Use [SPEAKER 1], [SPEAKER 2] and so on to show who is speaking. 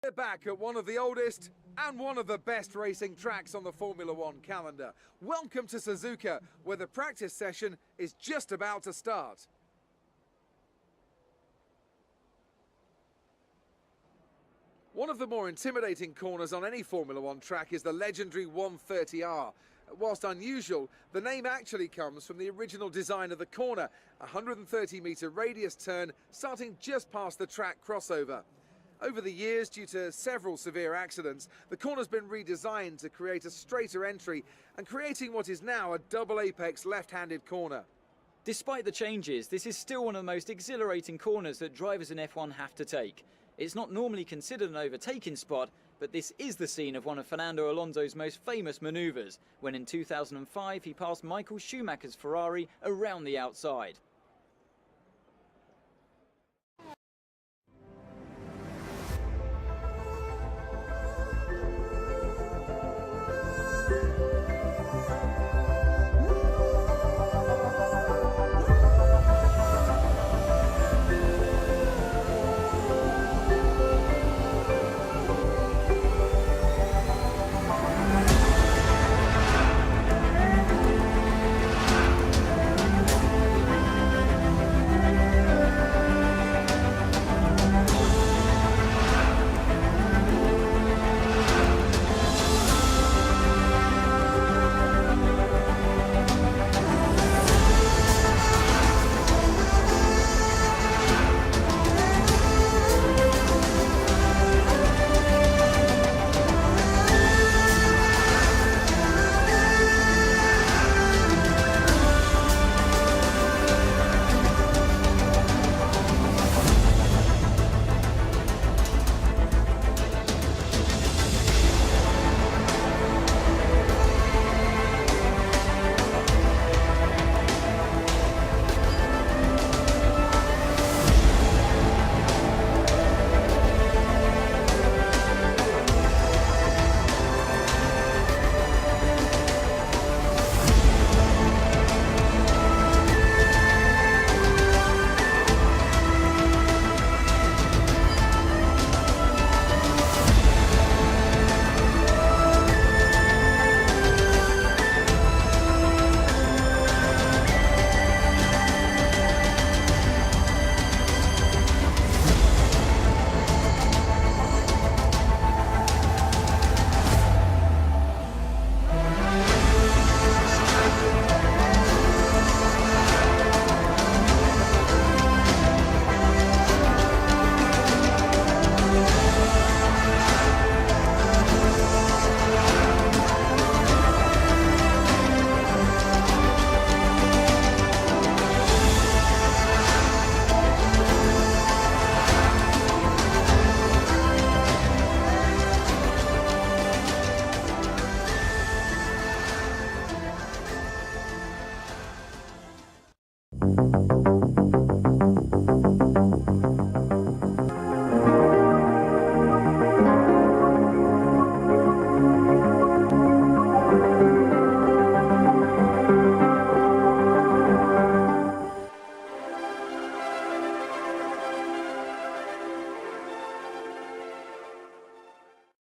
[SPEAKER 1] We're back at one of the oldest and one of the best racing tracks on the Formula One calendar. Welcome to Suzuka, where the practice session is just about to start. One of the more intimidating corners on any Formula One track is the legendary 130R. Whilst unusual, the name actually comes from the original design of the corner, a 130-metre radius turn starting just past the track crossover. Over the years, due to several severe accidents, the corner's been redesigned to create a straighter entry and creating what is now a double apex left-handed corner.
[SPEAKER 2] Despite the changes, this is still one of the most exhilarating corners that drivers in F1 have to take. It's not normally considered an overtaking spot, but this is the scene of one of Fernando Alonso's most famous manoeuvres, when in 2005 he passed Michael Schumacher's Ferrari around the outside.